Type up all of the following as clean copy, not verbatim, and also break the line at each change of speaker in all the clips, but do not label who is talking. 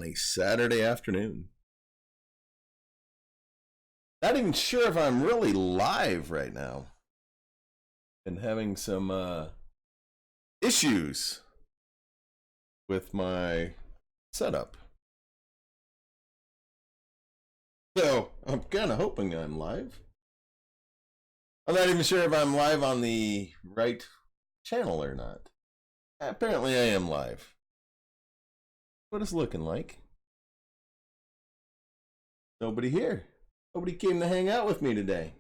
on a Saturday afternoon. Not even sure if I'm really live right now. And having some issues with my setup. So I'm kind of hoping I'm live. I'm not even sure if I'm live on the right channel or not. Apparently I am live. What it's looking like. Nobody here. Nobody came to hang out with me today.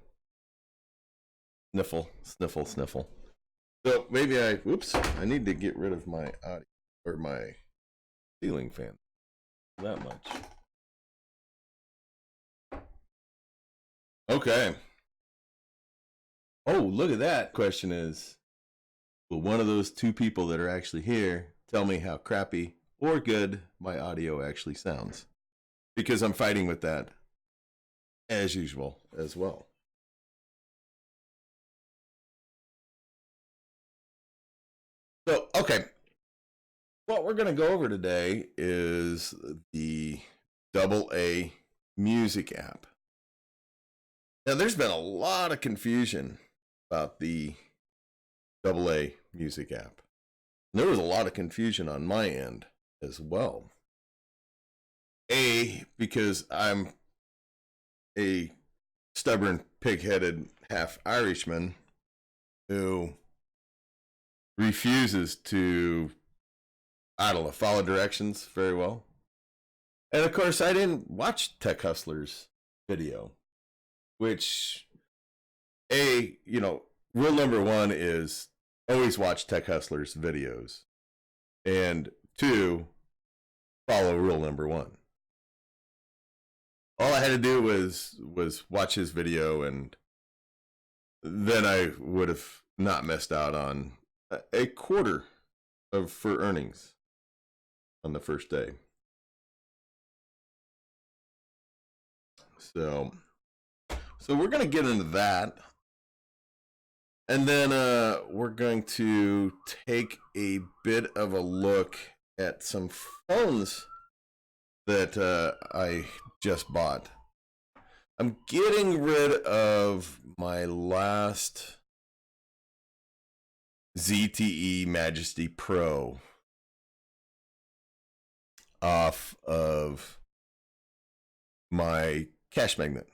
Sniffle, sniffle, sniffle. So maybe I need to get rid of my audio or my ceiling fan. That much. Okay. Oh, look at that. Question is, will one of those two people that are actually here tell me how crappy or good my audio actually sounds? Because I'm fighting with that as usual as well. So, okay. What we're going to go over today is the AAMusic app. Now, there's been a lot of confusion about the AAMusic app. There was a lot of confusion on my end as well. Because I'm a stubborn, pig-headed half Irishman who refuses to, I don't know, follow directions very well. And of course, I didn't watch Tech Hustler's video, which, rule number one is always watch Tech Hustler's videos. And two, follow rule number one. All I had to do was watch his video, and then I would have not missed out on a quarter for earnings on the first day. So we're going to get into that. And then we're going to take a bit of a look at some phones that I just bought. I'm getting rid of my last ZTE Majesty Pro off of my Cashmagnet.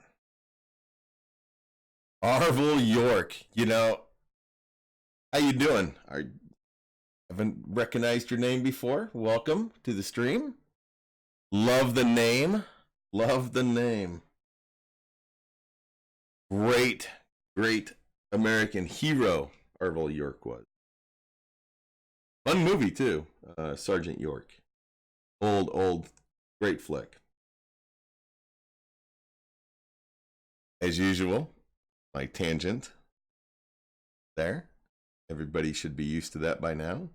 Arvel York, how you doing? Haven't recognized your name before. Welcome to the stream. Love the name. Love the name. Great American hero Arvel York was. Fun movie too. Sergeant York. Old, great flick. As usual, my tangent there. Everybody should be used to that by now.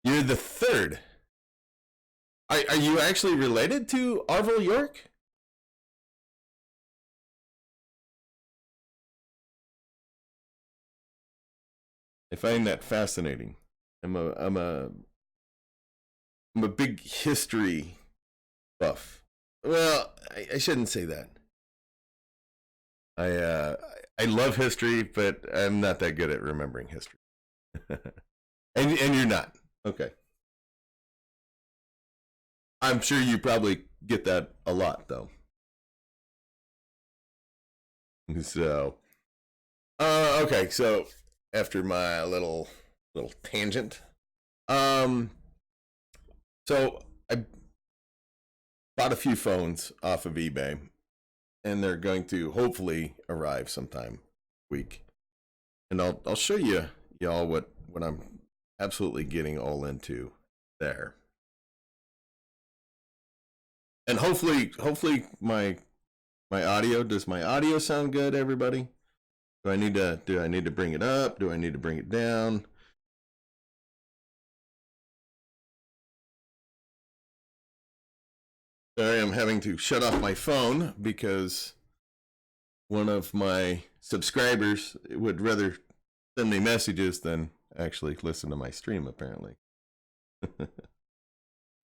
You're the third. Are you actually related to Arvel York? I find that fascinating. I'm a big history buff. Well, I shouldn't say that. I love history, but I'm not that good at remembering history. and you're not. Okay. I'm sure you probably get that a lot, though. So, okay. So after my little tangent, so I bought a few phones off of eBay, and they're going to hopefully arrive sometime this week, and I'll show y'all what I'm absolutely getting all into there. And hopefully my audio, does my audio sound good, everybody? Do I need to bring it up? Do I need to bring it down? Sorry, I'm having to shut off my phone because one of my subscribers would rather send me messages than actually listen to my stream, apparently.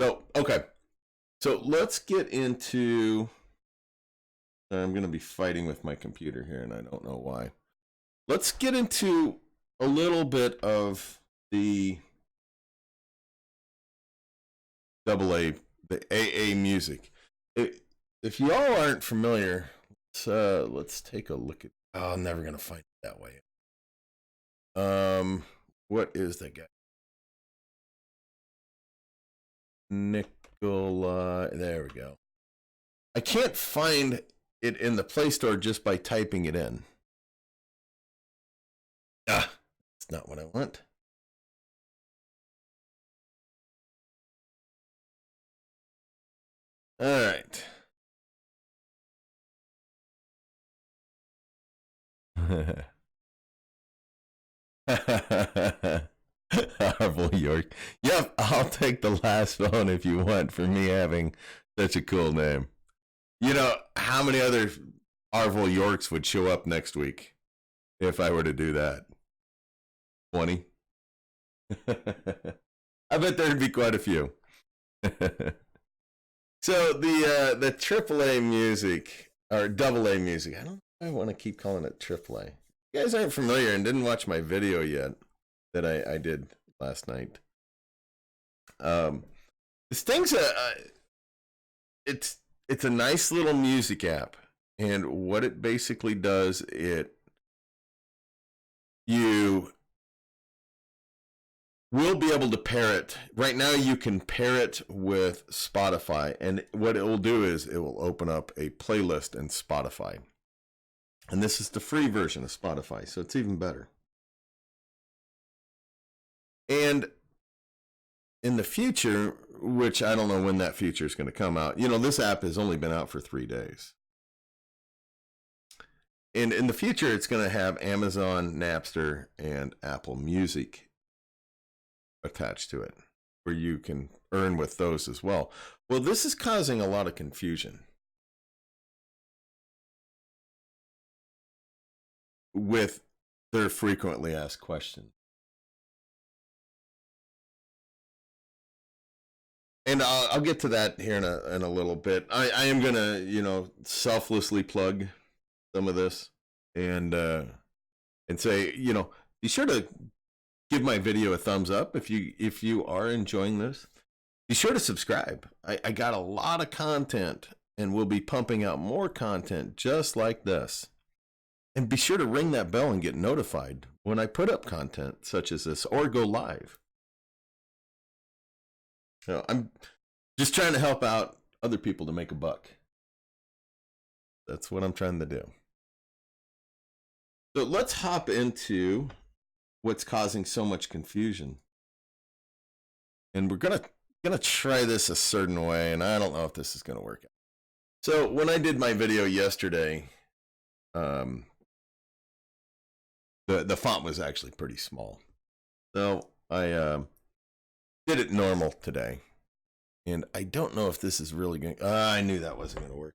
So, okay. So let's get into... I'm going to be fighting with my computer here, and I don't know why. Let's get into a little bit of the the AAMusic. If you all aren't familiar, let's take a look at... Oh, I'm never going to find it that way. What is that guy? Nikolai. There we go. I can't find it in the Play Store just by typing it in. Ah, that's not what I want. All right. Harville York. Yep, I'll take the last phone if you want for me having such a cool name. You know, how many other Harville Yorks would show up next week if I were to do that? 20? I bet there'd be quite a few. So the AAAmusic, or AAMusic, I don't know if I want to keep calling it AAA. You guys aren't familiar and didn't watch my video yet that I did last night. This thing's it's a nice little music app, and what it basically does, you will be able to pair it. Right now you can pair it with Spotify, and what it will do is it will open up a playlist in Spotify. And this is the free version of Spotify, so it's even better. And in the future, which I don't know when that future is going to come out, you know, this app has only been out for 3 days. And in the future, it's going to have Amazon, Napster, and Apple Music attached to it, where you can earn with those as well. Well, this is causing a lot of confusion with their frequently asked questions. And I'll get to that here in a little bit. I am going to, you know, selflessly plug some of this and say, you know, be sure to give my video a thumbs up if you are enjoying this. Be sure to subscribe. I got a lot of content, and we'll be pumping out more content just like this. And be sure to ring that bell and get notified when I put up content such as this or go live. So I'm just trying to help out other people to make a buck. That's what I'm trying to do. So let's hop into what's causing so much confusion. And we're gonna try this a certain way, and I don't know if this is gonna work out. So when I did my video yesterday, the font was actually pretty small. So I did it normal today. And I don't know if this is really going to... I knew that wasn't going to work.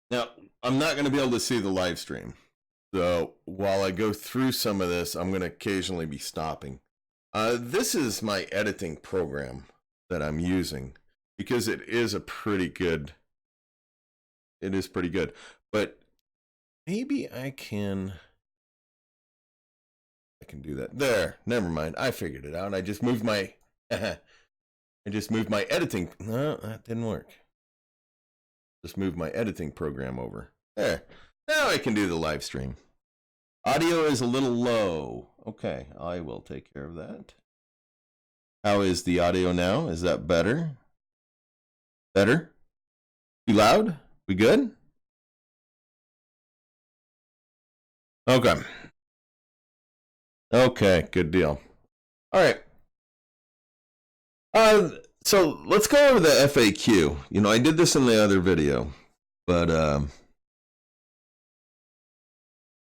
Now, I'm not going to be able to see the live stream. So while I go through some of this, I'm going to occasionally be stopping. This is my editing program that I'm using because it is a pretty good... It is pretty good. But maybe I can do that. There, never mind. I figured it out. I just moved my editing. No, that didn't work. Just moved my editing program over. There. Now I can do the live stream. Audio is a little low. Okay, I will take care of that. How is the audio now? Is that better? Better? Too loud? We good? Okay. Okay, good deal. All right. So let's go over the FAQ. You know, I did this in the other video, but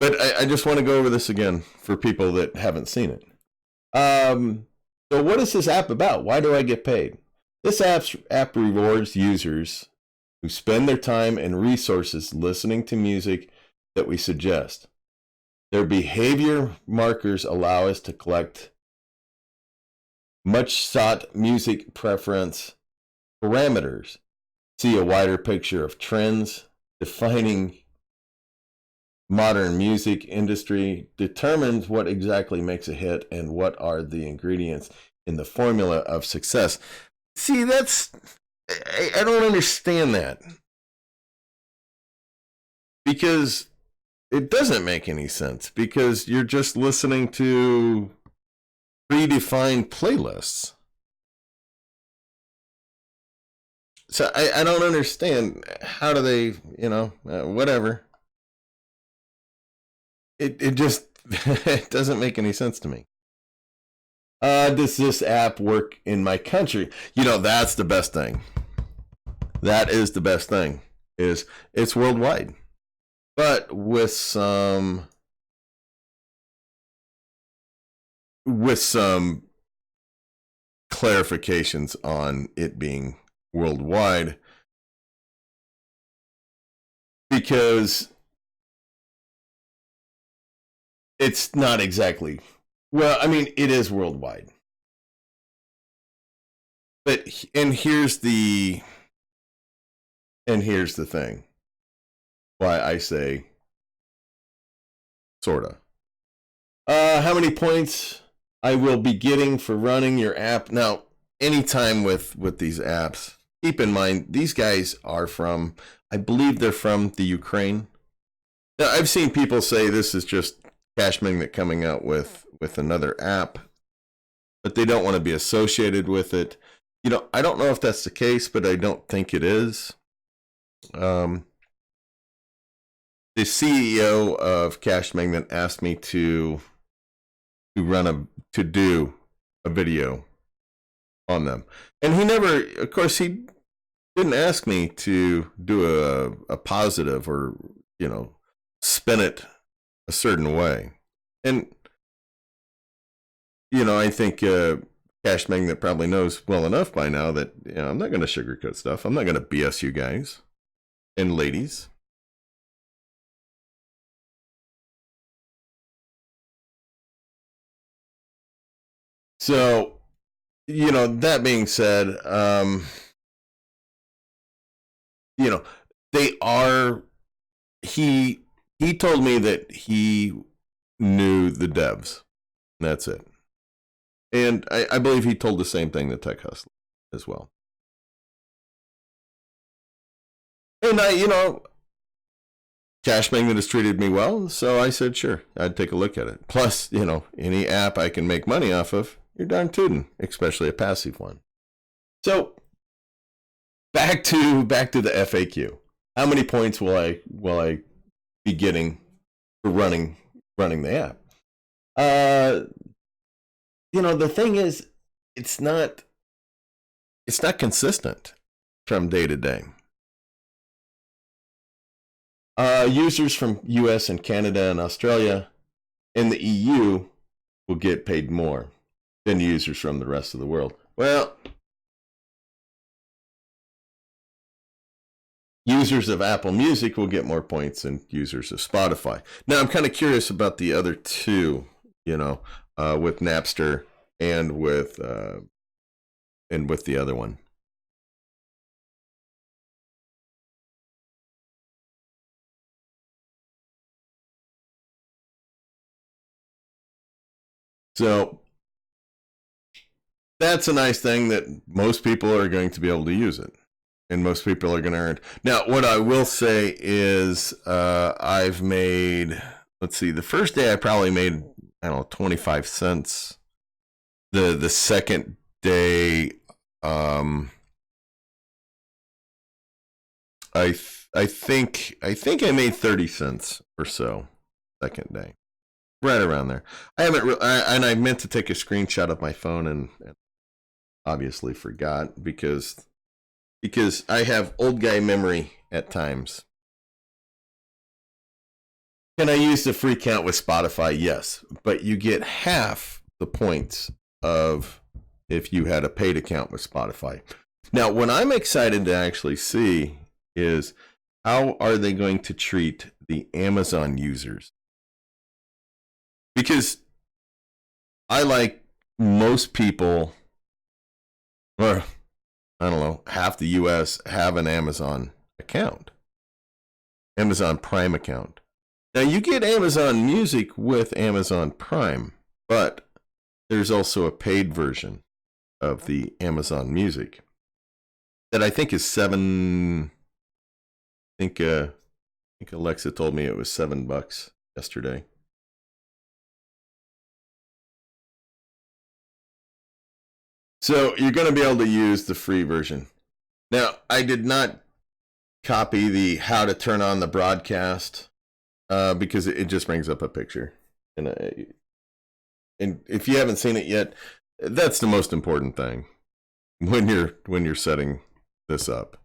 I just want to go over this again for people that haven't seen it. So what is this app about? Why do I get paid? This app rewards users who spend their time and resources listening to music that we suggest. Their behavior markers allow us to collect much sought music preference parameters, see a wider picture of trends defining modern music industry, determines what exactly makes a hit and what are the ingredients in the formula of success. See, I don't understand that, because it doesn't make any sense, because you're just listening to predefined playlists. So I don't understand. How do they, whatever. It just it doesn't make any sense to me. Does this app work in my country? That's the best thing. That is the best thing, is it's worldwide. But with some clarifications on it being worldwide, because it's not exactly, well, I mean, it is worldwide. But, and here's the thing, why I say sorta. How many points I will be getting for running your app. Now, anytime with these apps, keep in mind, these guys are from, I believe they're from the Ukraine. Now, I've seen people say this is just Cashmagnet coming out with another app, but they don't want to be associated with it. I don't know if that's the case, but I don't think it is. The CEO of Cashmagnet asked me to do a video on them, and he never, of course, he didn't ask me to do a positive or spin it a certain way. And I think Cashmagnet probably knows well enough by now that I'm not going to sugarcoat stuff. I'm not going to BS you guys and ladies. So, that being said, they are, he told me that he knew the devs. That's it. And I believe he told the same thing to Tech Hustler as well. And Cashmagnet has treated me well, so I said, sure, I'd take a look at it. Plus, any app I can make money off of, you're darn tootin', especially a passive one. So, back to the FAQ. How many points will I be getting for running the app? The thing is, it's not consistent from day to day. Users from US and Canada and Australia and the EU will get paid more than users from the rest of the world. Well, users of Apple Music will get more points than users of Spotify. Now, I'm kind of curious about the other two, with Napster and with the other one. So that's a nice thing, that most people are going to be able to use it, and most people are going to earn. Now, what I will say is, I've made, let's see, the first day I probably made, 25 cents. The second day, I think I made 30 cents or so second day. Right around there. I haven't and I meant to take a screenshot of my phone and obviously forgot because I have old guy memory at times. Can I use the free count with Spotify? Yes, but you get half the points of if you had a paid account with Spotify. Now, what I'm excited to actually see is how are they going to treat the Amazon users? Because I, like most people, or I don't know, half the US have an Amazon account, Amazon Prime account. Now you get Amazon Music with Amazon Prime, but there's also a paid version of the Amazon Music that I think is I think Alexa told me it was $7 yesterday. So you're going to be able to use the free version. Now, I did not copy the how to turn on the broadcast because it just brings up a picture. And if you haven't seen it yet, that's the most important thing when you're setting this up.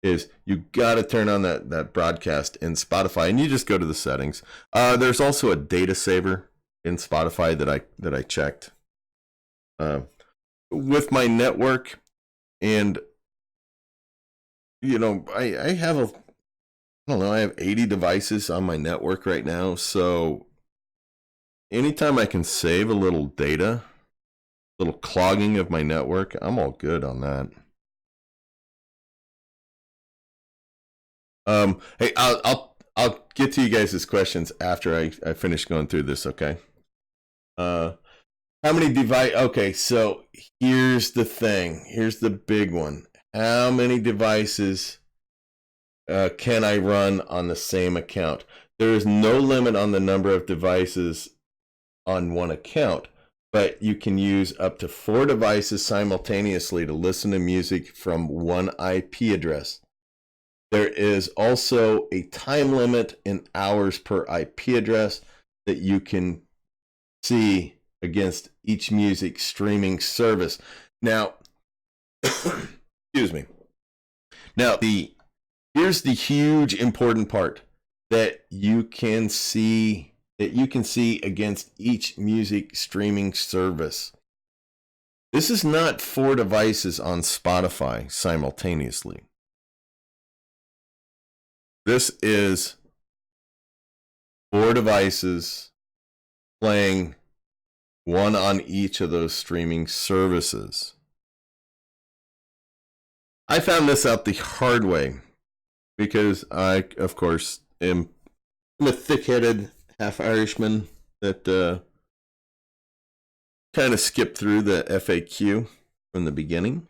Is you got to turn on that broadcast in Spotify, and you just go to the settings. There's also a data saver in Spotify that I checked with my network, and I have I have 80 devices on my network right now, so anytime I can save a little data, little clogging of my network, I'm all good on that. Hey, I'll get to you guys' questions after I finish going through this, okay? How many device? Okay, so here's the thing. Here's the big one. How many devices can I run on the same account? There is no limit on the number of devices on one account, but you can use up to 4 devices simultaneously to listen to music from one IP address. There is also a time limit in hours per IP address that you can see against each music streaming service. Now, excuse me. Now, here's the huge important part that you can see against each music streaming service. This is not 4 devices on Spotify simultaneously. This is 4 devices playing one on each of those streaming services. I found this out the hard way because I, of course, am a thick-headed half Irishman that kind of skipped through the FAQ from the beginning.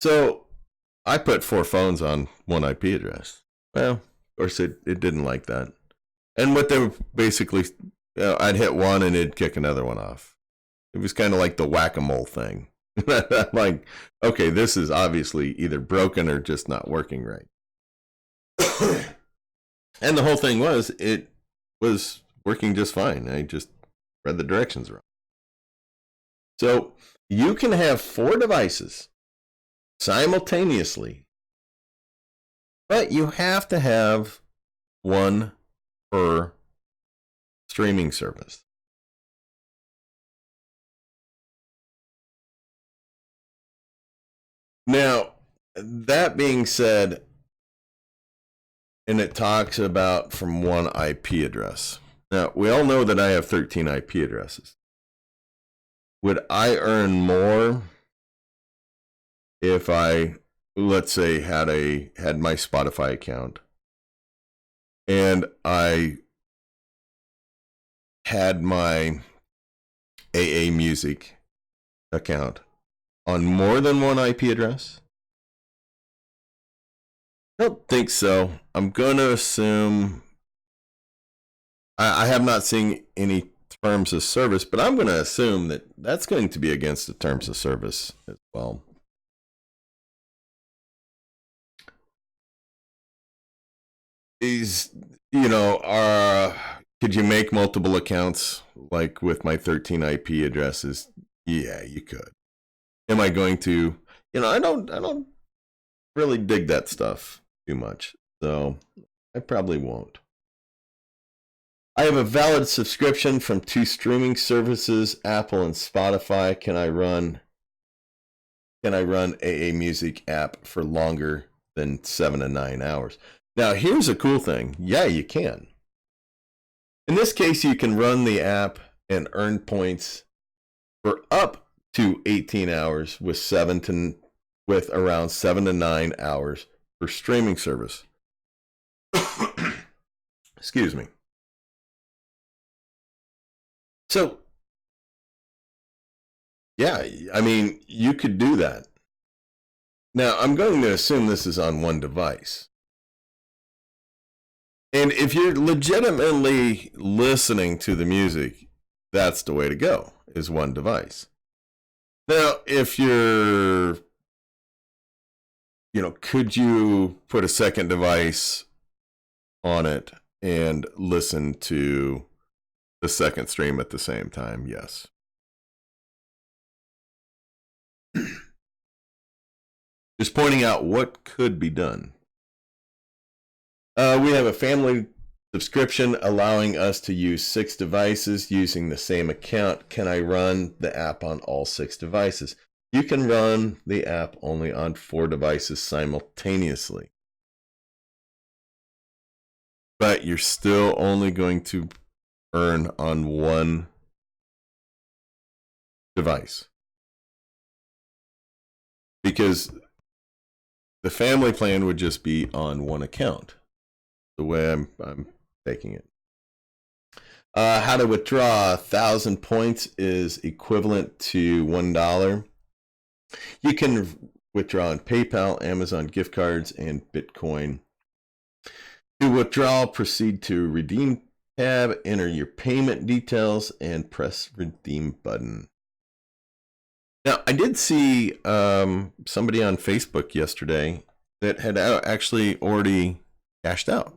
So I put 4 phones on one IP address. Well, of course, it didn't like that. And what they were basically, I'd hit one and it'd kick another one off. It was kind of like the whack-a-mole thing. I'm like, okay, this is obviously either broken or just not working right. And the whole thing was, it was working just fine. I just read the directions wrong. So you can have 4 devices simultaneously, but you have to have 1 per streaming service. Now, that being said, and it talks about from one IP address. Now, we all know that I have 13 IP addresses. Would I earn more if I, let's say, had my Spotify account and I had my AAMusic account on more than one IP address? I don't think so. I'm going to assume, I have not seen any terms of service, but I'm going to assume that that's going to be against the terms of service as well. Could you make multiple accounts like with my 13 IP addresses? Yeah, you could. Am I going to, I don't really dig that stuff too much, so I probably won't. I have a valid subscription from 2 streaming services, Apple and Spotify. Can I run can I run AAMusic app for longer than 7 to 9 hours? Now, here's a cool thing. Yeah, you can. In this case, you can run the app and earn points for up to 18 hours with around 7 to 9 hours for streaming service. Excuse me. So, yeah, I mean, you could do that. Now, I'm going to assume this is on one device. And if you're legitimately listening to the music, that's the way to go, is one device. Now, if you're, could you put a second device on it and listen to the second stream at the same time? Yes. Just pointing out what could be done. We have a family subscription allowing us to use 6 devices using the same account. Can I run the app on all 6 devices? You can run the app only on 4 devices simultaneously. But you're still only going to earn on one device. Because the family plan would just be on one account. The way I'm taking it. How to withdraw 1,000 points is equivalent to $1. You can withdraw on PayPal, Amazon gift cards, and Bitcoin. To withdraw, proceed to Redeem tab, enter your payment details, and press Redeem button. Now, I did see somebody on Facebook yesterday that had actually already cashed out.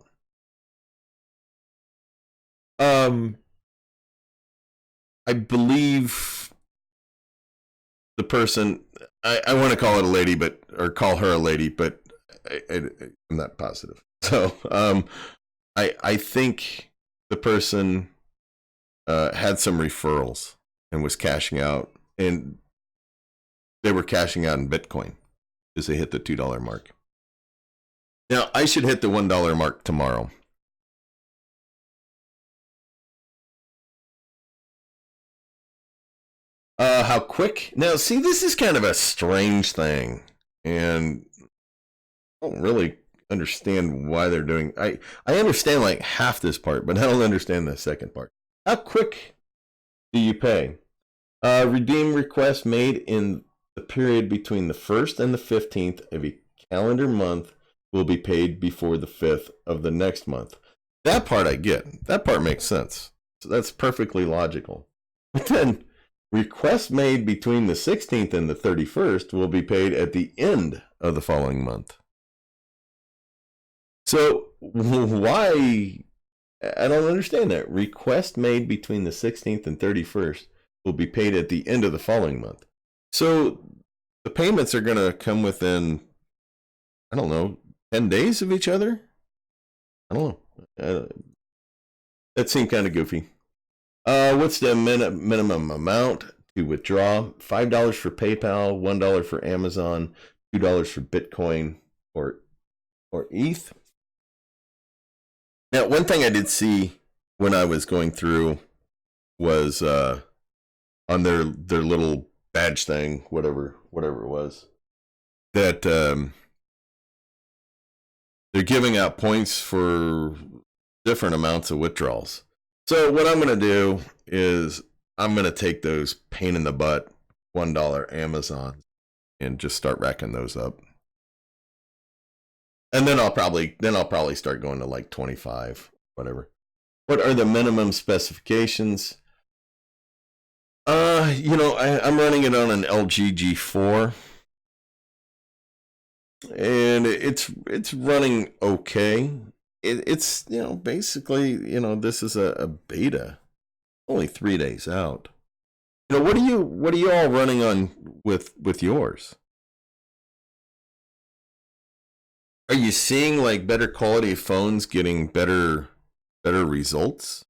I believe the person, I want to call it a lady, or call her a lady, but I'm not positive. So, I think the person had some referrals and was cashing out, and they were cashing out in Bitcoin because they hit the $2 mark. Now, I should hit the $1 mark tomorrow. How quick? Now, see, this is kind of a strange thing, and I don't really understand why they're doing. I understand like half this part, but I don't understand the second part. How quick do you pay? Redeem request made in the period between the 1st and the 15th of a calendar month will be paid before the 5th of the next month. That part I get. That part makes sense. So that's perfectly logical. But then, requests made between the 16th and the 31st will be paid at the end of the following month. So, why? I don't understand that. Request made between the 16th and 31st will be paid at the end of the following month. So, the payments are going to come within, 10 days of each other? I don't know. That seemed kind of goofy. What's the minimum amount to withdraw? $5 for PayPal, $1 for Amazon, $2 for Bitcoin or ETH. Now, one thing I did see when I was going through was on their little badge thing, whatever it was, that they're giving out points for different amounts of withdrawals. So what I'm going to do is I'm going to take those pain in the butt $1 Amazon and just start racking those up. And then I'll probably start going to like 25, whatever. What are the minimum specifications? I'm running it on an LG G4. And it's running okay. It's basically, this is a beta, only 3 days out. What are you all running on with yours? Are you seeing like better quality phones getting better results?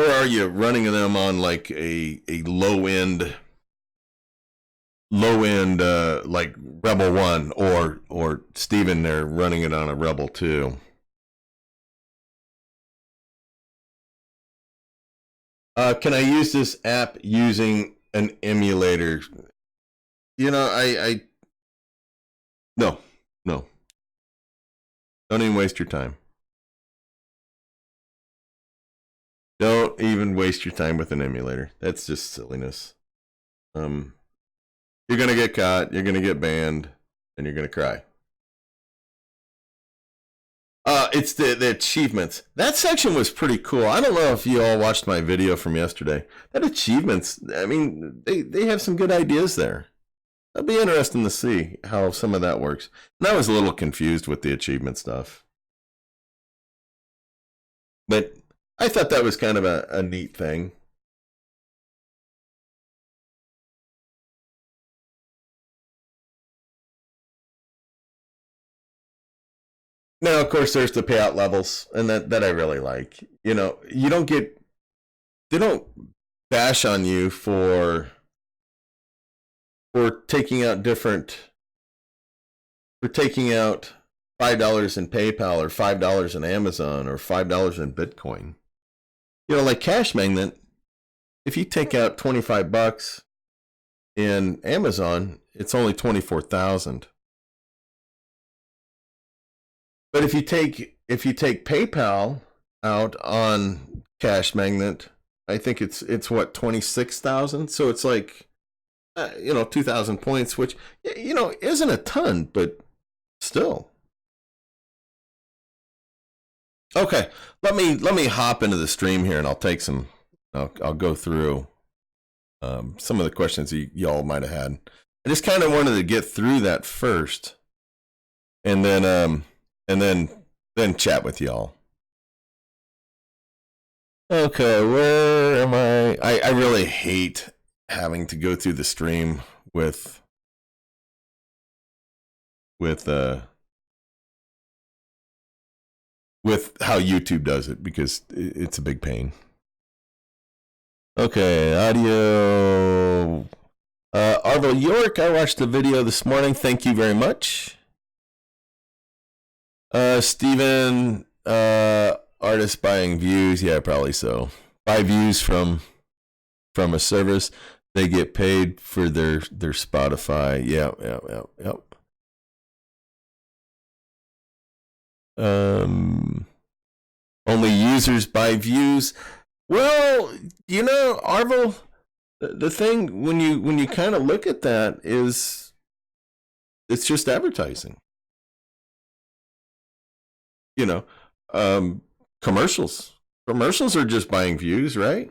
Or are you running them on like a low end like Rebel 1 or Steven, they're running it on a Rebel 2? Can I use this app using an emulator? You know, I no. Don't even waste your time. Don't even waste your time with an emulator. That's just silliness. You're gonna get caught, you're gonna get banned, and you're gonna cry. It's the achievements. That section was pretty cool. I don't know if you all watched my video from yesterday. That achievements, I mean, they have some good ideas there. It'll be interesting to see how some of that works. And I was a little confused with the achievement stuff. But I thought that was kind of a neat thing. Now, of course, there's the payout levels, and that I really like. You know, they don't bash on you for taking out $5 in PayPal or $5 in Amazon or $5 in Bitcoin. You know, like Cashmagnet, if you take out $25 in Amazon, it's only 24,000. But if you take PayPal out on Cashmagnet, I think it's what, 26,000. So it's like 2,000 points, which isn't a ton, but still. Okay, let me hop into the stream here, and I'll take some. I'll go through some of the questions y'all might have had. I just kind of wanted to get through that first, and then chat with y'all. Okay, where am I? I really hate having to go through the stream with how YouTube does it, because it's a big pain. Okay, audio. Arvo York, I watched the video this morning. Thank you very much. Steven, artists buying views. Yeah, probably so. Buy views from a service. They get paid for their Spotify. Yep. Only users buy views. Well, Arvo, the thing when you kind of look at that is it's just advertising. Commercials are just buying views, right?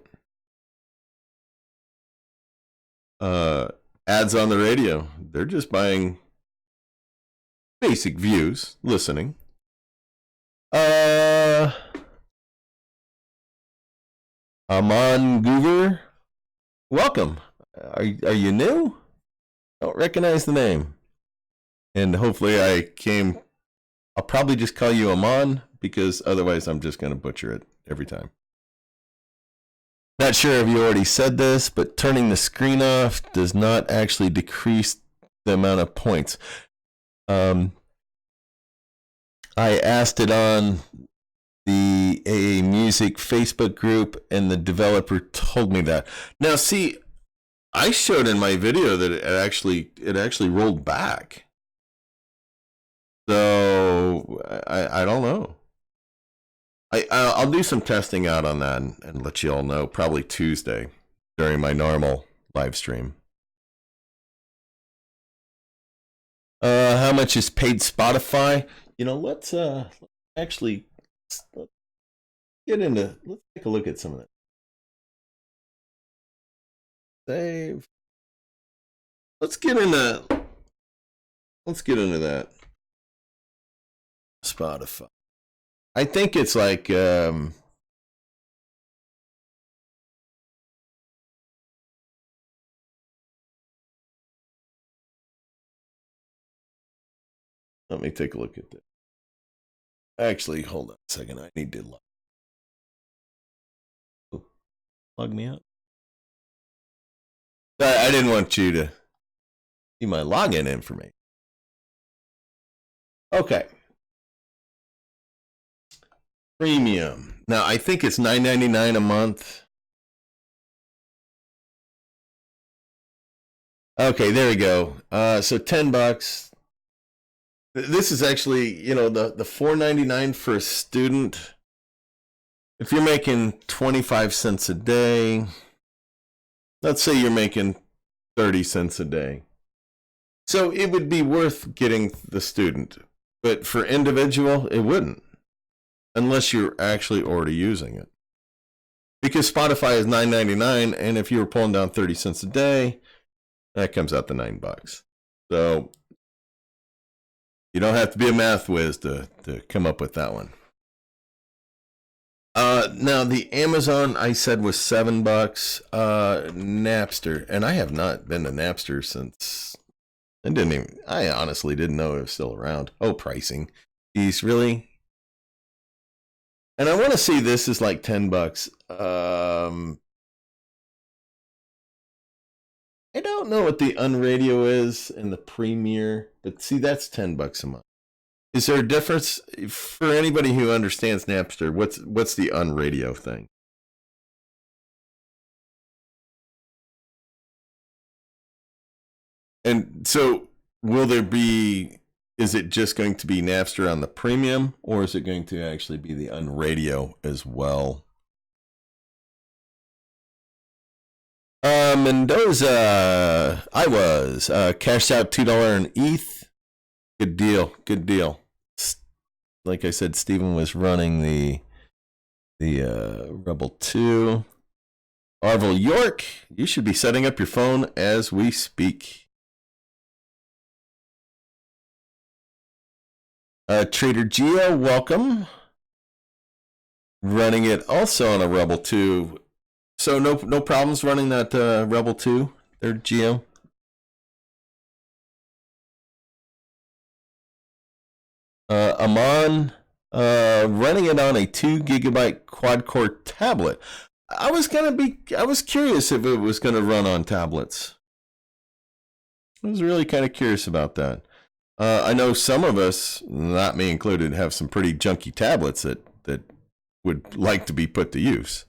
Ads on the radio, they're just buying basic views, listening. Aman Goover, welcome. Are you new? Don't recognize the name. And hopefully I'll probably just call you Aman, because otherwise I'm just going to butcher it every time. Not sure if you already said this, but turning the screen off does not actually decrease the amount of points. I asked it on the AAMusic Facebook group, and the developer told me that. Now, see, I showed in my video that it actually rolled back. So I don't know. I'll do some testing out on that and let you all know probably Tuesday during my normal live stream. How much is paid Spotify? Let's actually let's take a look at some of that. Save. Let's get into that. Spotify. I think it's like let me take a look at that. Actually, hold on a second. I need to look.
plug me up.
I didn't want you to see my login information. Okay. Premium. Now, I think it's $9.99 a month. Okay, there we go. So $10. This is actually, you know, the $4.99 for a student. If you're making 25 cents a day, let's say you're making 30 cents a day. So it would be worth getting the student. But for individual, it wouldn't. Unless you're actually already using it. Because Spotify is $9.99, and if you were pulling down 30 cents a day, that comes out to $9. So you don't have to be a math whiz to come up with that one. Now the Amazon I said was $7. Napster, and I have not been to Napster since I honestly didn't know it was still around. Oh, pricing. Geez, really? And I want to see this is like $10. I don't know what the Unradio is in the Premier, but see, that's $10 a month. Is there a difference for anybody who understands Napster? What's the Unradio thing? And so, is it just going to be Napster on the premium, or is it going to actually be the Unradio as well? Mendoza, I was cashed out $2 in ETH. Good deal, good deal. Like I said, Stephen was running the Rebel 2. Arvel York, you should be setting up your phone as we speak. Trader Geo, welcome. Running it also on a Rebel 2. So no problems running that Rebel 2 there, Geo? Amon, running it on a 2 GB quad-core tablet. I was curious if it was going to run on tablets. I was really kind of curious about that. I know some of us, not me included, have some pretty junky tablets that would like to be put to use.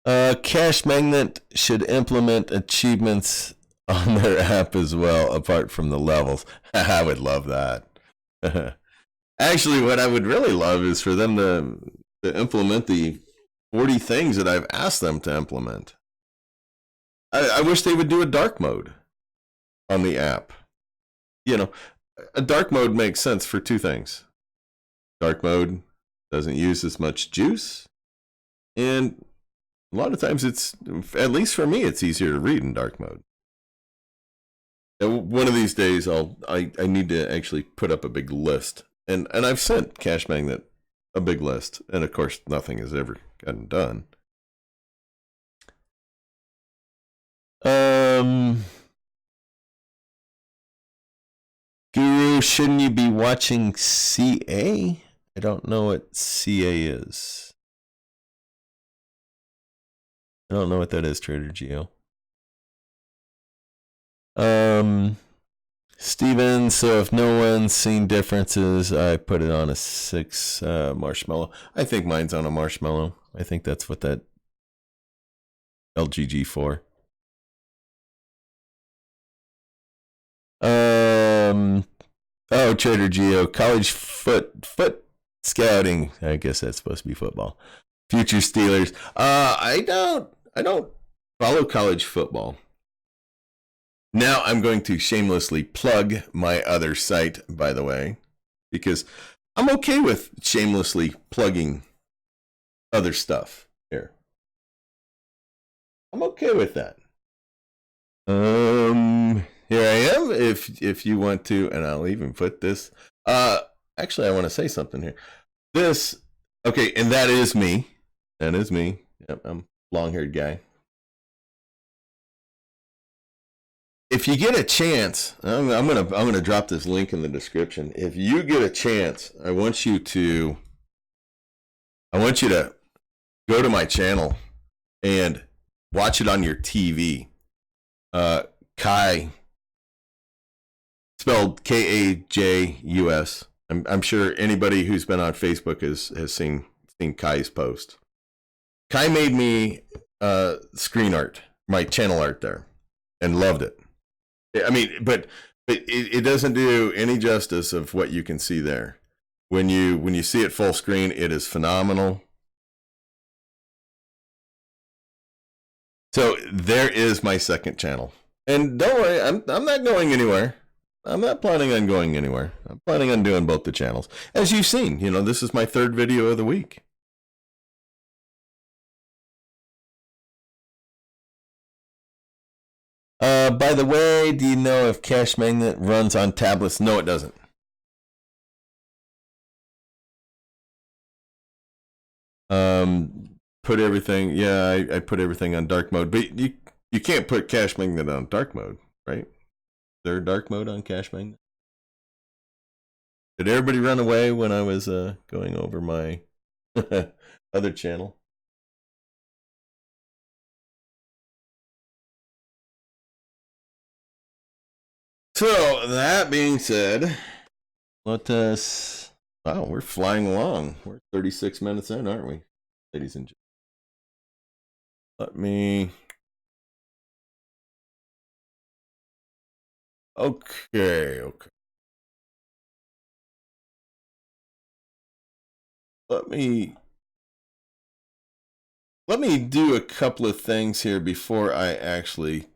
Cashmagnet should implement achievements on their app as well, apart from the levels. I would love that. Actually, what I would really love is for them to implement the 40 things that I've asked them to implement. I wish they would do a dark mode on the app. You know, a dark mode makes sense for two things. Dark mode doesn't use as much juice, and a lot of times it's, at least for me, it's easier to read in dark mode. And one of these days, I need to actually put up a big list, and I've sent Cashmagnet a big list, and of course nothing has ever gotten done. Guru, shouldn't you be watching CA? I don't know what CA is. I don't know what that is, Trader Geo. Steven, so if no one's seen differences, I put it on a 6 marshmallow. I think mine's on a marshmallow. I think that's what that LGG for. Oh, Trader Geo, college foot scouting. I guess that's supposed to be football. Future Steelers. I don't follow college football. Now I'm going to shamelessly plug my other site, by the way, because I'm okay with shamelessly plugging other stuff here. I'm okay with that. Here I am. If you want to, and I'll even put this. Actually, I want to say something here. This, okay, and that is me. That is me. Yep, I'm a long-haired guy. If you get a chance, I'm gonna drop this link in the description. If you get a chance, I want you to I want you to go to my channel and watch it on your TV. Kai, spelled Kajus. I'm sure anybody who's been on Facebook has seen Kai's post. Kai made me screen art, my channel art there, and loved it. I mean, but it doesn't do any justice of what you can see there. When you see it full screen, it is phenomenal. So there is my second channel. And don't worry, I'm not going anywhere. I'm not planning on going anywhere. I'm planning on doing both the channels. As you've seen, this is my third video of the week. By the way, do you know if Cashmagnet runs on tablets? No, it doesn't. Put everything, yeah, I put everything on dark mode, but you can't put Cashmagnet on dark mode, right? Is there dark mode on Cashmagnet? Did everybody run away when I was going over my other channel? So, that being said, let us... Wow, we're flying along. We're 36 minutes in, aren't we, ladies and gentlemen? Let me... Okay. Let me do a couple of things here before I actually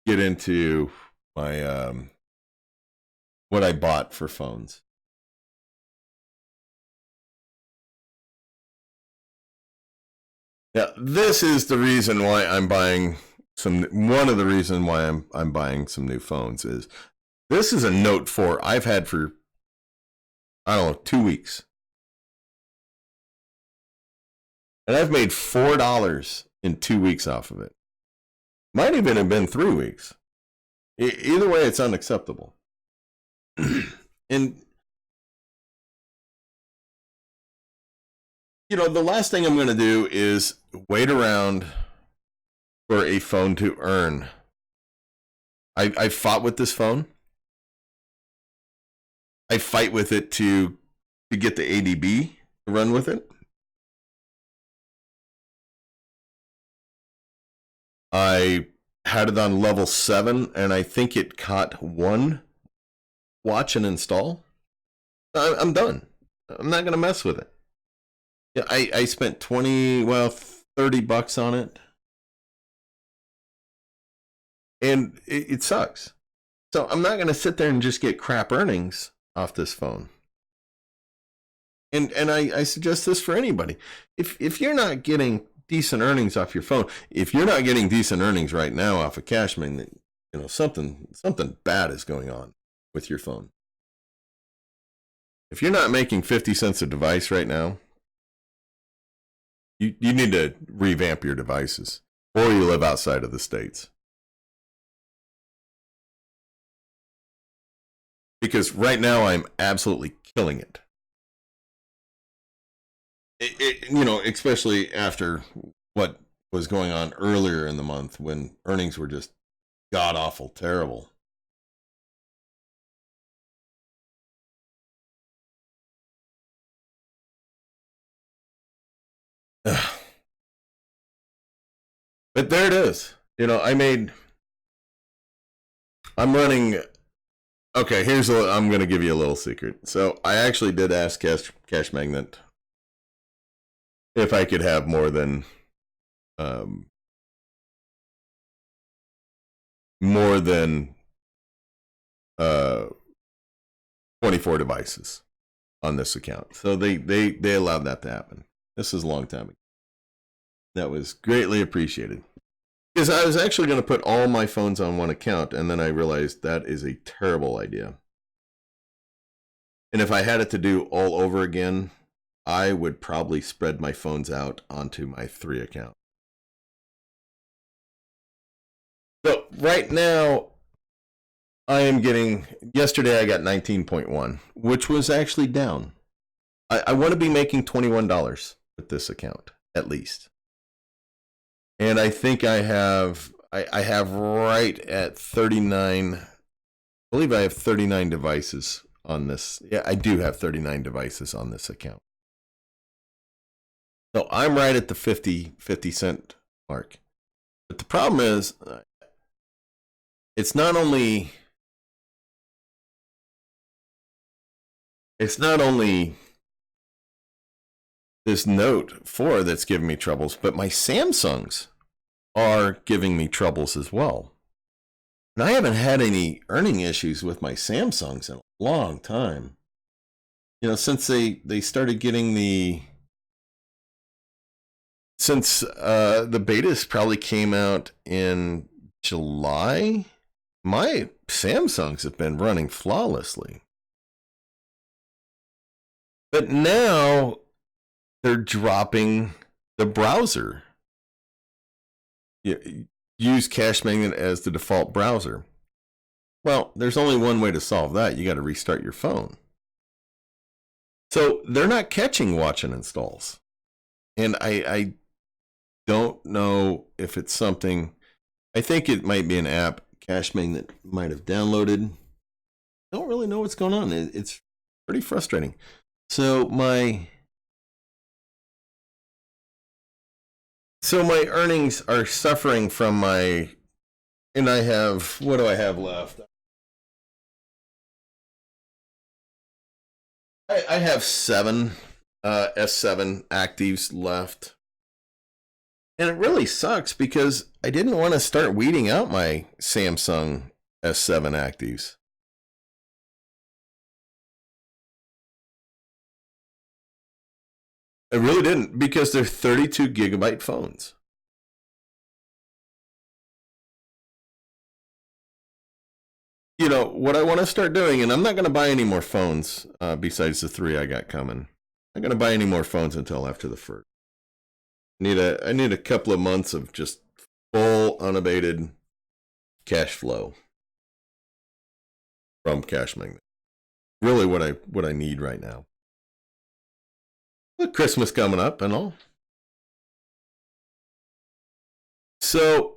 get into my what I bought for phones. Now, this is the reason why I'm buying one of the reasons why I'm buying some new phones is this is a Note 4 I've had for, I don't know, 2 weeks. And I've made $4 in 2 weeks off of it. Might even have been 3 weeks. Either way, it's unacceptable. And, the last thing I'm going to do is wait around for a phone to earn. I fought with this phone. I fight with it to get the ADB to run with it. I had it on level 7, and I think it caught 1 watch and install. I'm done. I'm not going to mess with it. Yeah, I spent $30 on it. And it sucks. So I'm not going to sit there and just get crap earnings off this phone. And I suggest this for anybody. If you're not getting decent earnings off your phone, if you're not getting decent earnings right now off of Cashmagnet, something bad is going on with your phone. If you're not making 50 cents a device right now, you need to revamp your devices, or you live outside of the States. Because right now I'm absolutely killing it. Especially after what was going on earlier in the month when earnings were just god-awful terrible. But there it is. I'm running. Okay, I'm going to give you a little secret. So I actually did ask Cashmagnet if I could have more than 24 devices on this account. So they allowed that to happen. This is a long time ago. That was greatly appreciated. Because I was actually going to put all my phones on one account, and then I realized that is a terrible idea. And if I had it to do all over again, I would probably spread my phones out onto my 3 account. So right now, I am getting, yesterday I got 19.1, which was actually down. I want to be making $21 with this account, at least. And I think I have right at 39, I believe I have 39 devices on this. Yeah, I do have 39 devices on this account. So I'm right at the 50 cent mark. But the problem is, it's not only this Note 4 that's giving me troubles, but my Samsungs are giving me troubles as well. And I haven't had any earning issues with my Samsungs in a long time. You know, since they started getting the betas probably came out in July, my Samsungs have been running flawlessly. But now they're dropping the browser. Use Cashmagnet as the default browser. Well, there's only one way to solve that. You got to restart your phone. So they're not catching watch and installs. And I don't know if it's something. I think it might be an app Cashmagnet might have downloaded. Don't really know what's going on. It's pretty frustrating. So my earnings are suffering from my, and I have, what do I have left? I have 7 S7 actives left. And it really sucks because I didn't want to start weeding out my Samsung S7 actives. I really didn't, because they're 32 gigabyte phones. You know, what I want to start doing, and I'm not going to buy any more phones besides the 3 I got coming. I'm not going to buy any more phones until after the 1st. I need a couple of months of just full unabated cash flow from Cashmagnet. Really what I need right now. With Christmas coming up and all. So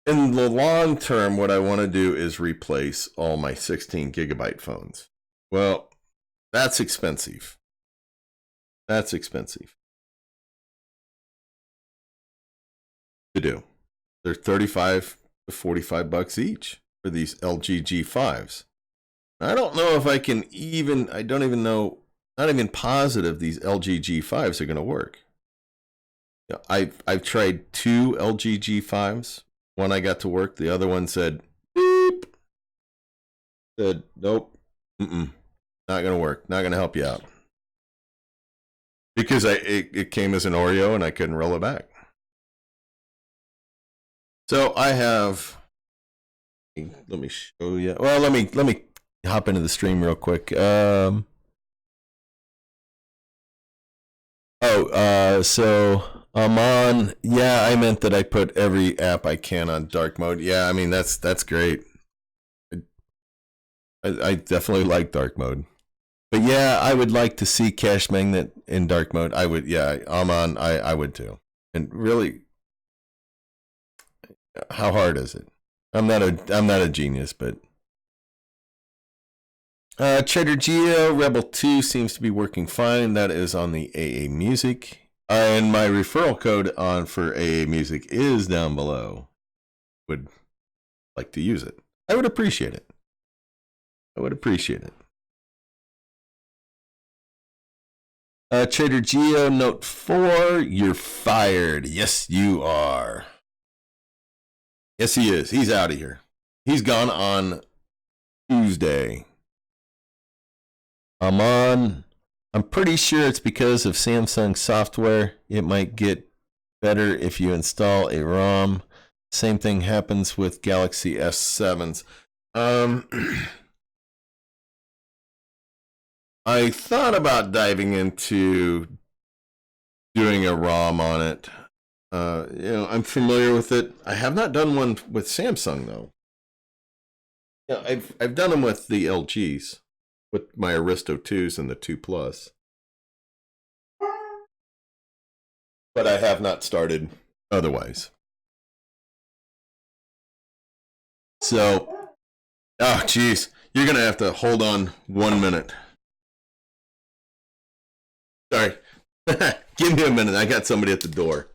in the long term, what I want to do is replace all my 16 gigabyte phones. Well, that's expensive. That's expensive to do. They're 35 to 45 bucks each for these LG G5s. I don't know if I can even, I don't even know, not even positive these LG G5s are going to work. I've tried 2 LG G5s. One I got to work. The other one said, beep. Said, nope. Not going to work. Not going to help you out. Because it came as an Oreo and I couldn't roll it back. So I have, let me show you. Well, let me hop into the stream real quick. So I'm on. Yeah, I meant that I put every app I can on dark mode. Yeah, I mean that's great. I definitely like dark mode. But yeah, I would like to see Cashmagnet in dark mode. I would. Yeah, I'm on. I would too. And really, how hard is it? I'm not a genius, but. Cheddar Geo Rebel 2 seems to be working fine. That is on the AAMusic. And my referral code for AAMusic is down below. Would like to use it. I would appreciate it. I would appreciate it. Trader Geo Note 4, you're fired. Yes, you are. Yes, he is. He's out of here. He's gone on Tuesday. I'm pretty sure it's because of Samsung software. It might get better if you install a ROM. Same thing happens with Galaxy S7s. I thought about diving into doing a ROM on it. I'm familiar with it. I have not done one with Samsung though. Yeah, I've done them with the LGs. with my Aristo 2s and the 2 Plus. But I have not started otherwise. So, oh, geez. You're going to have to hold on 1 minute. Sorry. Give me a minute. I got somebody at the door.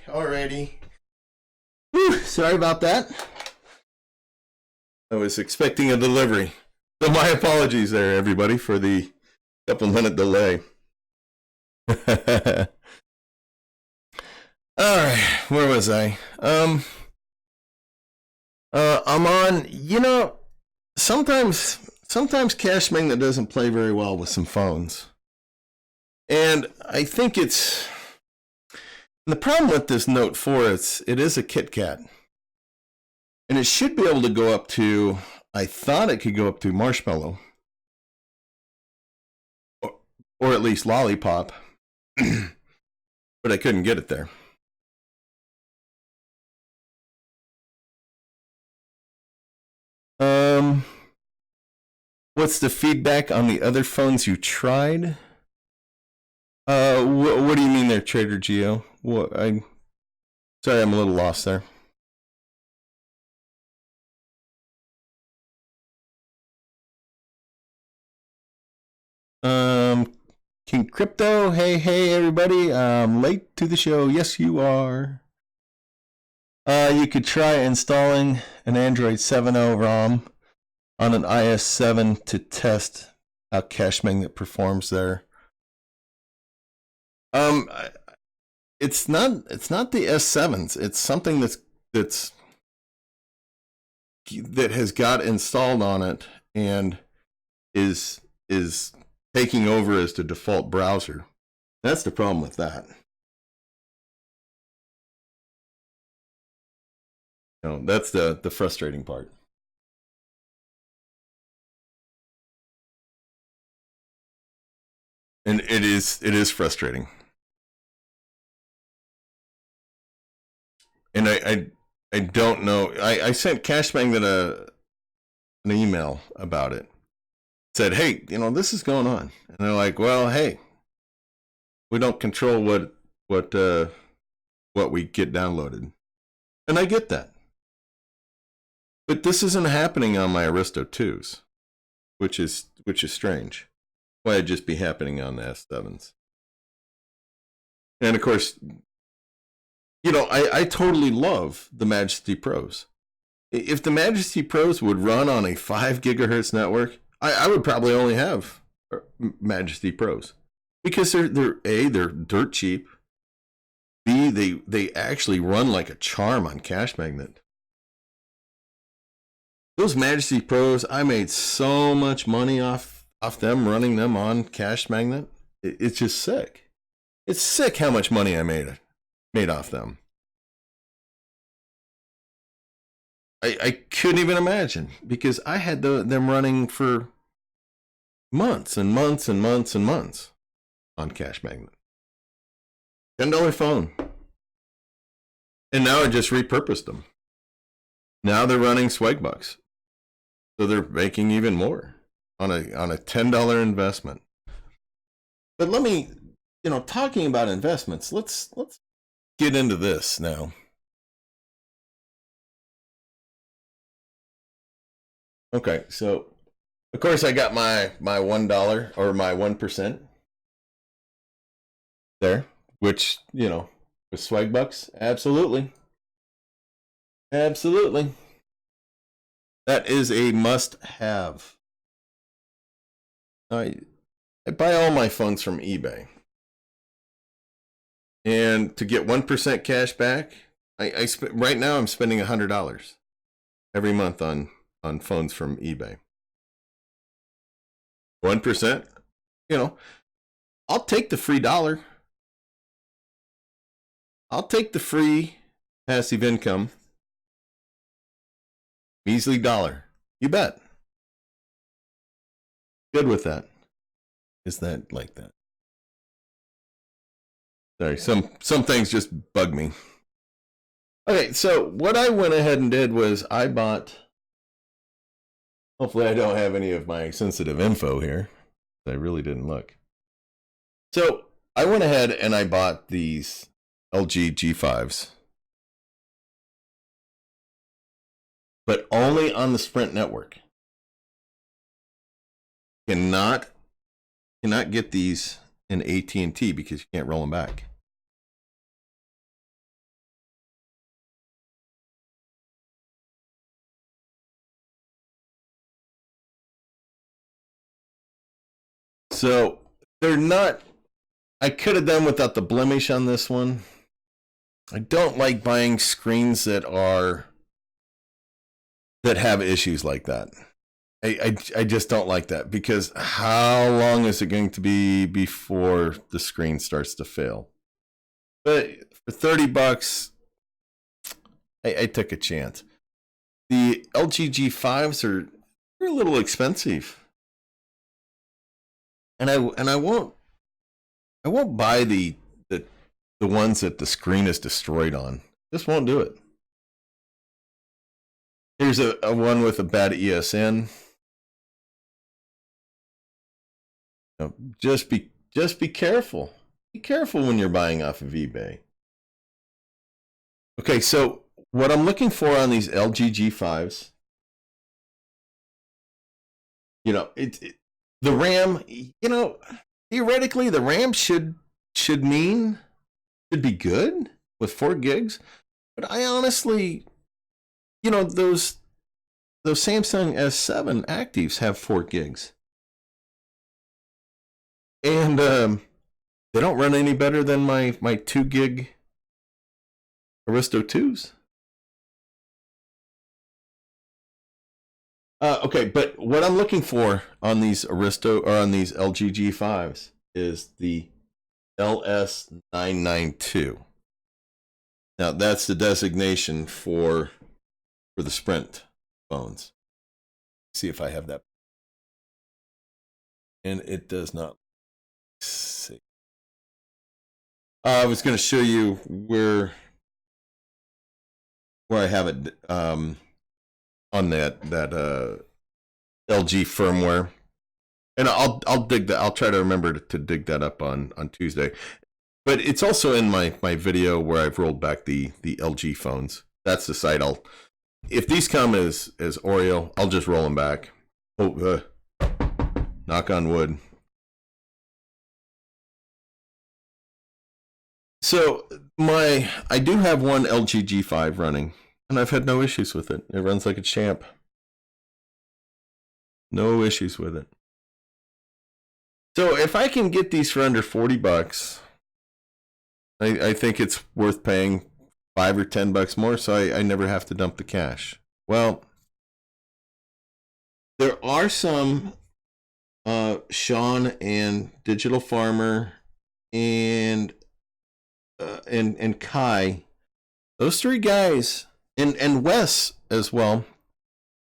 Alrighty. Whew, sorry about that. I was expecting a delivery. So my apologies there, everybody, for the couple-minute delay. Alright, where was I? I'm on, sometimes Cashmagnet doesn't play very well with some phones. And I think it's... The problem with this Note 4 is it is a KitKat. And it should be able to go up to, I thought it could go up to Marshmallow. Or at least Lollipop. But I couldn't get it there. What's the feedback on the other phones you tried? What do you mean there, Trader Geo? Sorry, I'm a little lost there. King Crypto, hey everybody, late to the show. Yes, you are. You could try installing an Android 7.0 ROM on an IS7 to test how Cashmagnet performs there. It's not the S7s. It's something that has got installed on it and is taking over as the default browser. That's the problem with that. That's the frustrating part. And it is frustrating. And I don't know. I sent Cashmagnet an email about it. Said, hey, this is going on. And they're like, well, hey, we don't control what we get downloaded. And I get that. But this isn't happening on my Aristo 2s, which is strange. Why it'd just be happening on the S7s. And of course, I totally love the Majesty Pros. If the Majesty Pros would run on a 5 gigahertz network, I would probably only have Majesty Pros. Because they're dirt cheap. B, they actually run like a charm on Cashmagnet. Those Majesty Pros, I made so much money off them running them on Cashmagnet. It's just sick. It's sick how much money I made off them. I couldn't even imagine because I had them running for months and months and months and months on Cashmagnet. $10 phone. And now I just repurposed them. Now they're running Swagbucks, so they're making even more on a $10 investment. But let me, talking about investments, let's get into this now. Okay, so of course I got my $1 or my 1% there, which with Swagbucks, absolutely. That is a must-have. I buy all my phones from eBay, and to get 1% cash back, right now I'm spending $100 every month on phones from eBay. 1%, I'll take the free dollar. I'll take the free passive income. Measly dollar. You bet. Good with that. Is that like that? Sorry, some things just bug me. Okay, so what I went ahead and did was I bought, hopefully I don't have any of my sensitive info here. I really didn't look. So I went ahead and I bought these LG G5s, but only on the Sprint network. Cannot get these in AT&T because you can't roll them back. So they're not, I could have done without the blemish on this one. I don't like buying screens that have issues like that. I just don't like that, because how long is it going to be before the screen starts to fail? But for $30, I took a chance. The LG G5s are a little expensive, and I won't buy the ones that the screen is destroyed on. Just won't do it. Here's a one with a bad ESN. Just be careful. Be careful when you're buying off of eBay. Okay, so what I'm looking for on these LG G5s, the RAM, theoretically the RAM should be good with 4 gigs, but I honestly, those Samsung S7 actives have 4 gigs. And they don't run any better than my 2 gig Aristo 2s. Okay, but what I'm looking for on these Aristo or on these LG G5s is the LS992. Now that's the designation for the Sprint phones. Let's see if I have that, and it does not. See, I was going to show you where I have it on that LG firmware, and I'll dig that. I'll try to remember to dig that up on Tuesday. But it's also in my video where I've rolled back the LG phones. That's the site. If these come as Oreo, I'll just roll them back. Oh, knock on wood. So I do have one LG G5 running, and I've had no issues with it. It runs like a champ. No issues with it. So if I can get these for under $40, I think it's worth paying $5 or $10 more, so I never have to dump the cash. Well, there are some Sean and Digital Farmer and Kai, those 3 guys, and Wes as well.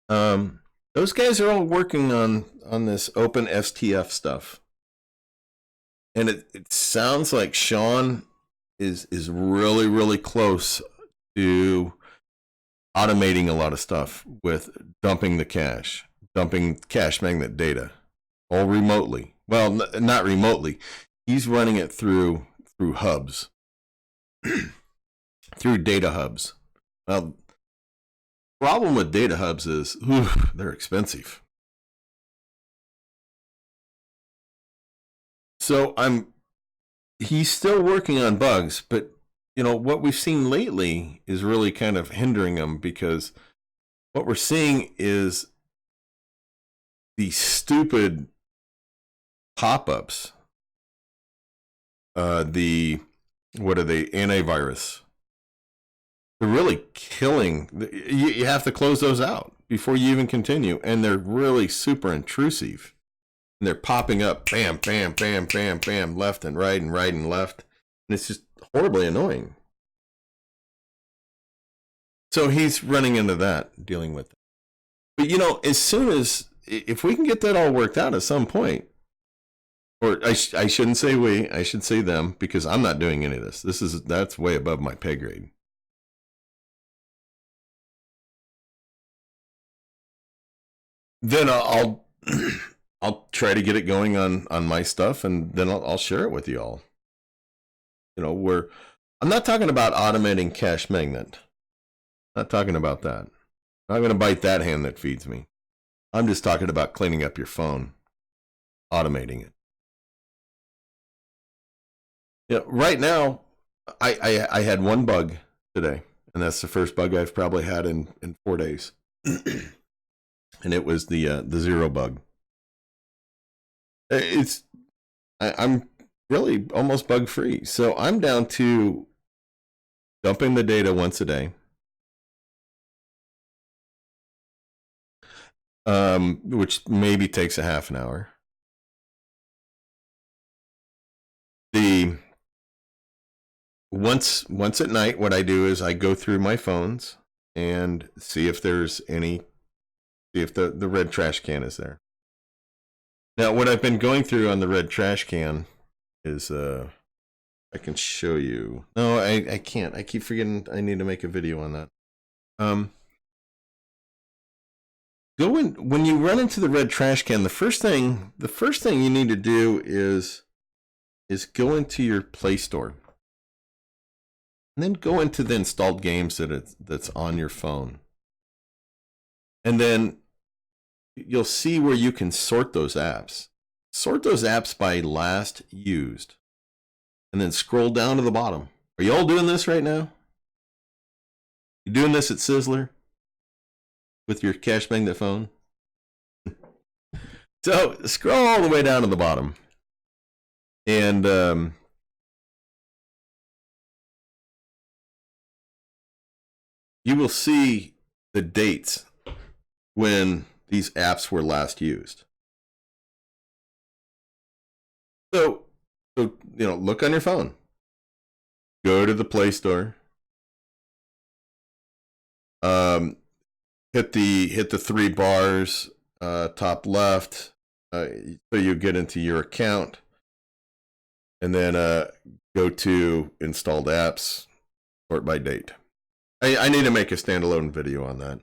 Those guys are all working on this open STF stuff, and it sounds like Sean is really close to automating a lot of stuff with dumping the cache, dumping Cashmagnet data, all remotely. Well, not remotely. He's running it through hubs, through data hubs. Well, problem with data hubs is they're expensive. So he's still working on bugs, but what we've seen lately is really kind of hindering him, because what we're seeing is these stupid pop-ups. What are they? Antivirus. They're really killing. You have to close those out before you even continue, and they're really super intrusive. And they're popping up, bam, bam, bam, bam, bam, left and right and left, and it's just horribly annoying. So he's running into that, dealing with it. But as soon as, if we can get that all worked out at some point, or I shouldn't say we, I should say them, because I'm not doing any of this. That's way above my pay grade. Then I'll try to get it going on my stuff, and then I'll share it with you all. I'm not talking about automating Cashmagnet. Not talking about that. I'm not going to bite that hand that feeds me. I'm just talking about cleaning up your phone, automating it. Right now, I had one bug today, and that's the first bug I've probably had in 4 days. And it was the zero bug. I'm really almost bug free. So I'm down to dumping the data once a day. Which maybe takes a half an hour. Once at night, what I do is I go through my phones and see if there's see if the red trash can is there. Now, what I've been going through on the red trash can is, I can show you. No, I can't. I keep forgetting I need to make a video on that. Go in, when you run into the red trash can, the first thing you need to do is go into your Play Store. And then go into the installed games that's on your phone. And then you'll see where you can sort those apps. Sort those apps by last used. And then scroll down to the bottom. Are you all doing this right now? You doing this at Sizzler? With your Cashmagnet phone? So scroll all the way down to the bottom. And you will see the dates when these apps were last used. So look on your phone. Go to the Play Store. Hit the three bars top left, so you get into your account, and then go to installed apps, sort by date. I need to make a standalone video on that.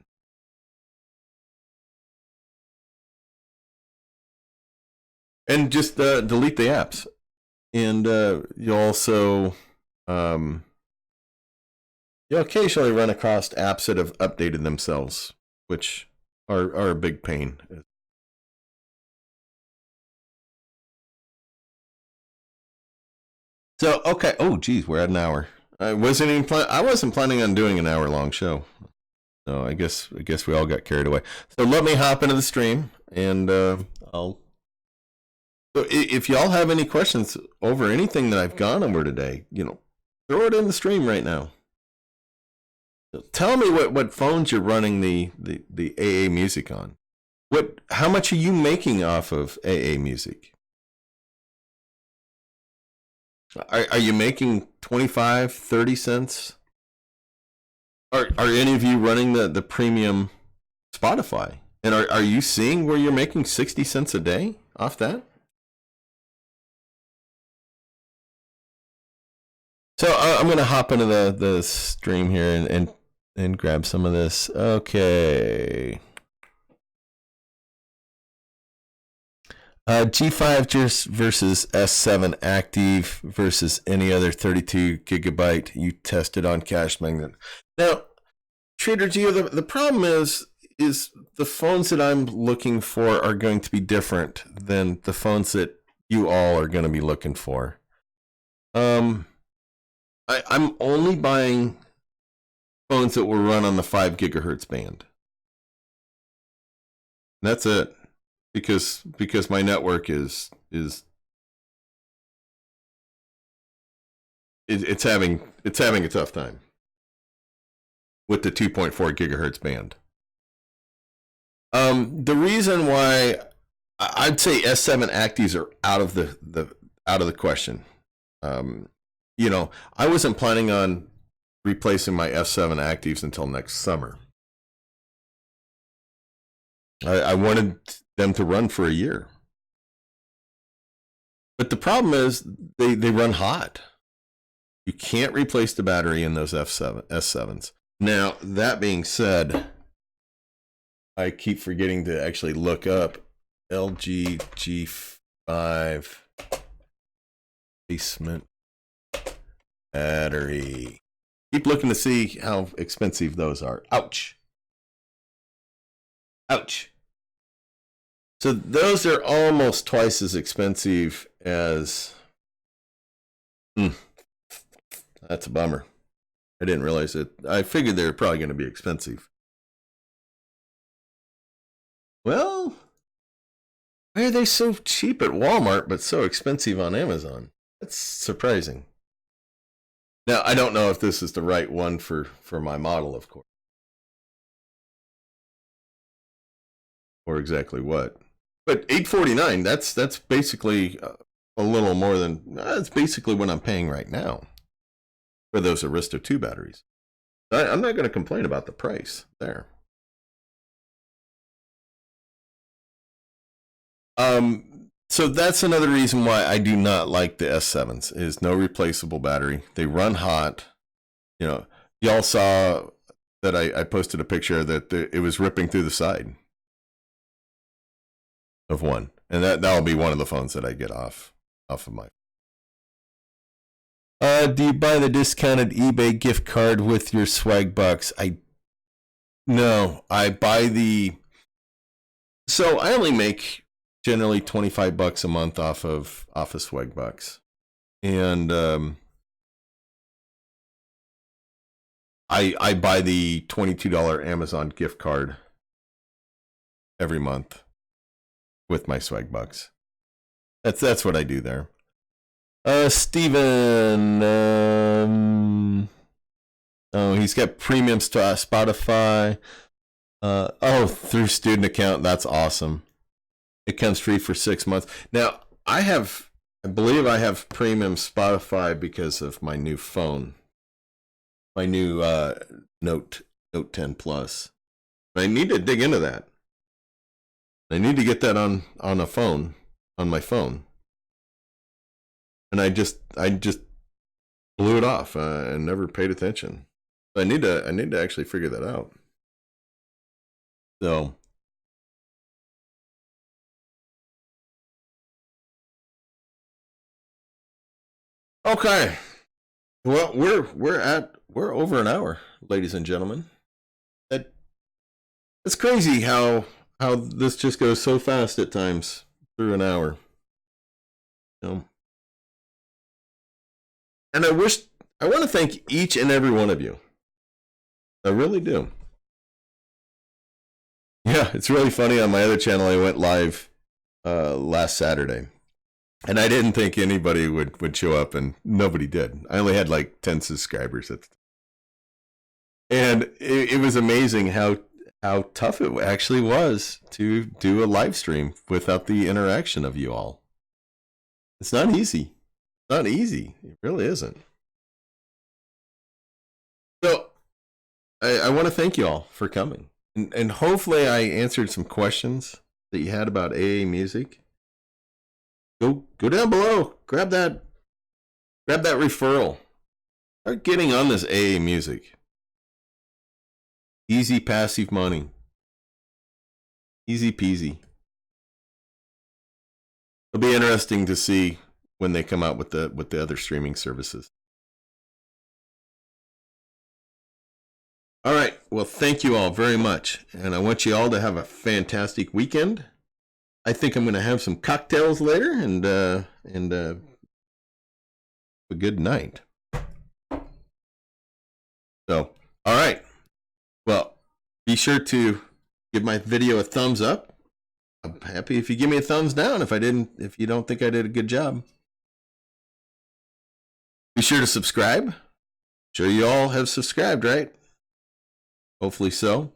And just delete the apps. And you also you'll occasionally run across apps that have updated themselves, which are a big pain. So okay, oh geez, we're at an hour. I wasn't planning on doing an hour-long show. So I guess we all got carried away. So let me hop into the stream, and I'll. So if y'all have any questions over anything that I've gone over today, throw it in the stream right now. Tell me what phones you're running the AAMusic on. How much are you making off of AAMusic? Are you making 25, 30 cents? Are any of you running the premium Spotify? And are you seeing where you're making 60 cents a day off that? So I'm going to hop into the stream here and and grab some of this. Okay. G5 versus S7 active versus any other 32 gigabyte you tested on Cashmagnet. Now, Trader Geo, the problem is the phones that I'm looking for are going to be different than the phones that you all are going to be looking for. I'm only buying phones that will run on the 5 gigahertz band. That's it. Because my network is it's having a tough time with the 2.4 gigahertz band. The reason why I'd say S7 actives are out of the question. You know, I wasn't planning on replacing my S7 actives until next summer. I wanted them to run for a year. But the problem is they run hot. You can't replace the battery in those S7s. Now, that being said, I keep forgetting to actually look up LG G5 replacement battery. Keep looking to see how expensive those are. Ouch. Ouch. So those are almost twice as expensive as... That's a bummer. I didn't realize it. I figured they were probably going to be expensive. Well, why are they so cheap at Walmart but so expensive on Amazon? That's surprising. Now, I don't know if this is the right one for my model, of course. Or exactly what. But $849, that's basically a little more than, that's basically what I'm paying right now for those Aristo 2 batteries. I'm not going to complain about the price there. So that's another reason why I do not like the S7s, is no replaceable battery. They run hot. You know, y'all saw that I posted a picture that it was ripping through the side of one. And that'll be one of the phones that I get off of my. Do you buy the discounted eBay gift card with your Swagbucks? No, I buy the. So I only make generally $25 a month off of Swagbucks, and I buy the $22 Amazon gift card every month with my Swagbucks. That's what I do there. Steven, oh, he's got premium Spotify. Through student account. That's awesome. It comes free for 6 months. Now, I believe I have premium Spotify because of my new phone. My new Note 10 Plus. I need to dig into that. I need to get that on a phone, on my phone. And I just blew it off and never paid attention. I need to actually figure that out. So okay. Well, we're over an hour, ladies and gentlemen. It's crazy how this just goes so fast at times through an hour. And I want to thank each and every one of you. I really do. Yeah, it's really funny. On my other channel, I went live last Saturday. And I didn't think anybody would show up, and nobody did. I only had like 10 subscribers at the time. And it was amazing how tough it actually was to do a live stream without the interaction of you all. It's not easy. Not easy. It really isn't. So I want to thank you all for coming. And hopefully I answered some questions that you had about AAMusic. Go down below. Grab that referral. Start getting on this AAMusic. Easy passive money. Easy peasy. It'll be interesting to see when they come out with the other streaming services. All right. Well, thank you all very much. And I want you all to have a fantastic weekend. I think I'm going to have some cocktails later and a good night. So, all right. Well, be sure to give my video a thumbs up. I'm happy if you give me a thumbs down if you don't think I did a good job. Be sure to subscribe. Sure you all have subscribed, right? Hopefully so.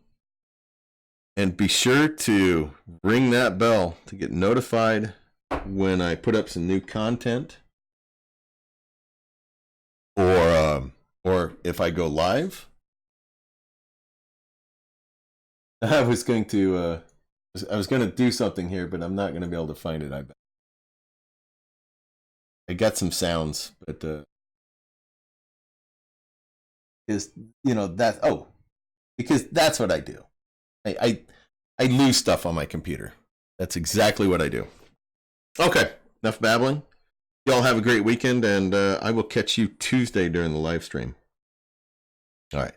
And be sure to ring that bell to get notified when I put up some new content. Or if I go live. I was going to do something here, but I'm not going to be able to find it, I bet. I got some sounds, but because that's what I do. I lose stuff on my computer. That's exactly what I do. Okay, enough babbling. Y'all have a great weekend, and I will catch you Tuesday during the live stream. All right.